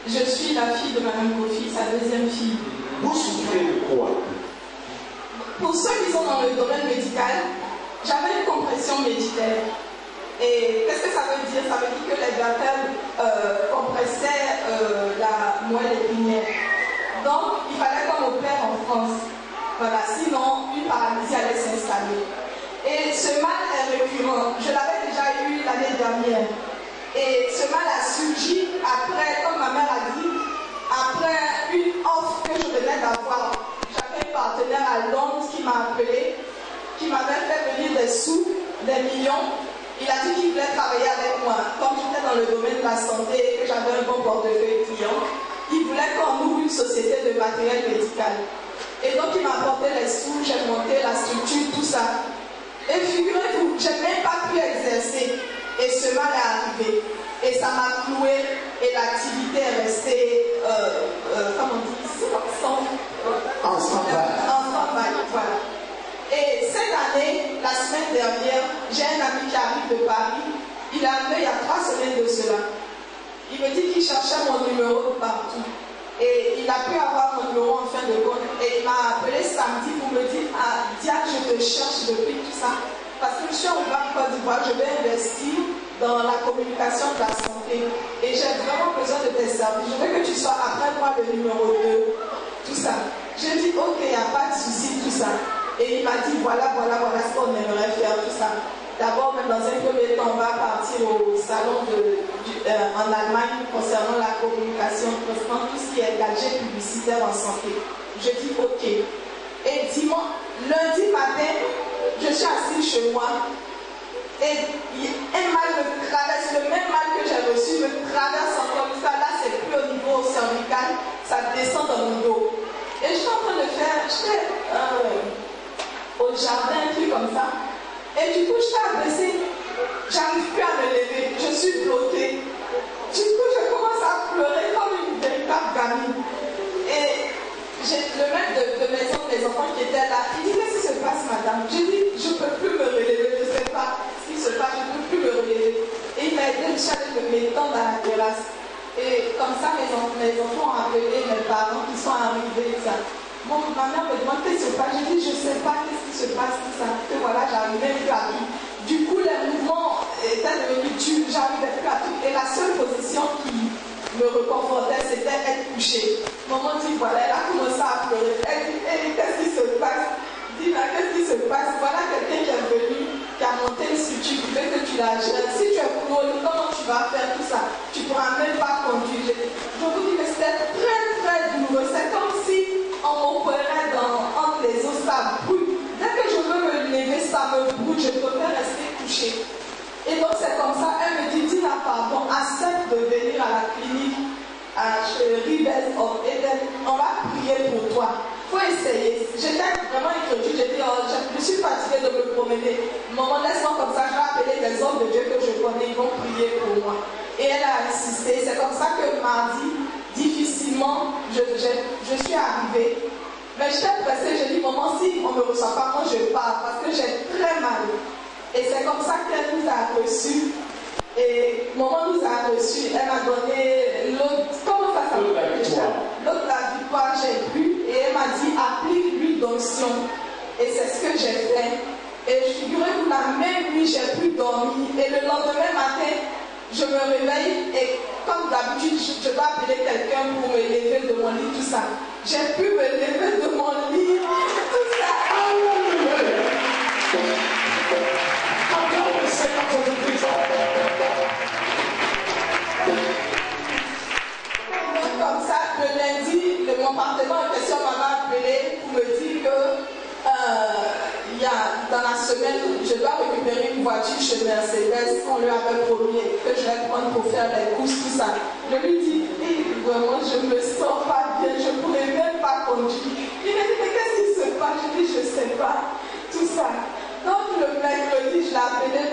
Je suis la fille de Mme Kofi, sa deuxième fille. Vous souffrez de quoi? Pour ceux qui sont dans le domaine médical, j'avais une compression médicale. Et qu'est-ce que ça veut dire? Ça veut dire que les vertèbres compressaient la moelle épinière. Donc, il fallait qu'on opère en France. Voilà, sinon, une paralysie allait s'installer. Et ce mal est récurrent. Je l'avais déjà eu l'année dernière. Et ce mal a surgi après, comme ma mère a dit, après une offre que je venais d'avoir. J'avais un partenaire à Londres qui m'a appelé, qui m'avait fait venir des sous, des millions. Il a dit qu'il voulait travailler avec moi. Comme j'étais dans le domaine de la santé et que j'avais un bon portefeuille client, il voulait qu'on ouvre une société de matériel médical. Et donc il m'a apporté les sous, j'ai monté la structure, tout ça. Et figurez-vous, je n'ai même pas pu exercer. Et ce mal est arrivé. Et ça m'a cloué et l'activité est restée, comment on dit, en stand-by. Voilà. Et cette année, la semaine dernière, j'ai un ami qui arrive de Paris. Il est arrivé il y a 3 semaines de cela. Il me dit qu'il cherchait mon numéro partout. Et il a pu avoir mon numéro en fin de compte. Et il m'a appelé samedi pour me dire, ah, Diane, je te cherche depuis tout ça. Parce que je suis en Côte d'Ivoire, je vais investir dans la communication de la santé. Et j'ai vraiment besoin de tes services. Je veux que tu sois après moi le numéro 2. Tout ça. J'ai dit, ok, il n'y a pas de souci, tout ça. Et il m'a dit, voilà ce qu'on aimerait faire, tout ça. D'abord, même dans un premier temps, on va partir au salon en Allemagne concernant la communication, concernant tout ce qui est gadget publicitaire en santé. Je dis, ok. Et dimanche, lundi matin, je suis assise chez moi et un mal me traverse, le même mal que j'ai reçu me traverse encore ça. Là, c'est plus au niveau cervical, ça descend dans mon dos. Et je suis en train de faire, j'étais au jardin, un truc comme ça. Et du coup, je suis abaissée, j'arrive plus à me lever, je suis bloquée. Du coup, je commence à pleurer comme une véritable gamine. Et j'ai le maître de maison des enfants qui était là, il dit, qu'est-ce qui se passe, madame? J'ai dit, je ne peux plus me relever, je ne sais pas ce qui se passe, je ne peux plus me relever. Et il m'a aidé, Michel, de m'étendre à la terrasse. Et comme ça, mes enfants ont appelé mes parents qui sont arrivés, ça. Bon, ma mère me demande qu'est-ce qui se passe. Je dis, je ne sais pas qu'est-ce qui se passe, tout ça. Et voilà, j'arrivais plus à tout. Du coup, les mouvements étaient devenus durs, j'arrivais plus à tout. Et la seule position qui me reconfortait, c'était être couchée. Maman dit, voilà, elle a commencé à pleurer. Elle dit, hey, qu'est-ce qui se passe? Dis-moi, qu'est-ce qui se passe? Voilà quelqu'un qui est venu, qui a monté une structure, qui veut que tu la gères. Si tu es cloué, comment tu vas faire tout ça? Tu ne pourras même pas conduire. Je vous dis que c'était très, très douloureux. C'est comme si on m'opérait entre les os, ça brûle. Dès que je veux me lever, ça me brûle. Je préfère rester couchée. Et donc c'est comme ça, elle me dit, Dina, pardon, accepte de venir à la clinique, chez Rivers of Eden, on va prier pour toi. Il faut essayer. J'étais vraiment introduite, j'ai dit, oh, je suis fatiguée de me promener. Maman, laisse-moi comme ça, je vais appeler des hommes de Dieu que je connais, ils vont prier pour moi. Et elle a insisté. C'est comme ça que mardi, difficilement, je suis arrivée. Mais j'étais pressée, j'ai dit, maman, si on ne me reçoit pas, moi je pars, parce que j'ai très mal. Et c'est comme ça qu'elle nous a reçus. Et maman nous a reçus. Elle m'a donné l'autre. Comment ça s'appelle déjà? L'autre la victoire, j'ai pris. Et elle m'a dit, applique l'huile d'onction. Et c'est ce que j'ai fait. Et figurez-vous, la même nuit, j'ai pu dormir. Et le lendemain matin, je me réveille. Et comme d'habitude, je dois appeler quelqu'un pour me lever de mon lit, tout ça. J'ai pu me lever de mon lit, tout ça. Comme ça, le lundi, mon partenaire en question m'avait appelé pour me dire que dans la semaine, je dois récupérer une voiture chez Mercedes qu'on lui avait promis que je vais prendre pour faire les courses, tout ça. Je lui dis, vraiment, je ne me sens pas bien, je ne pourrais même pas conduire. Il me dit, mais qu'est-ce qui se passe? Je dis, je ne sais pas, tout ça. Donc le mercredi, je l'ai appelé,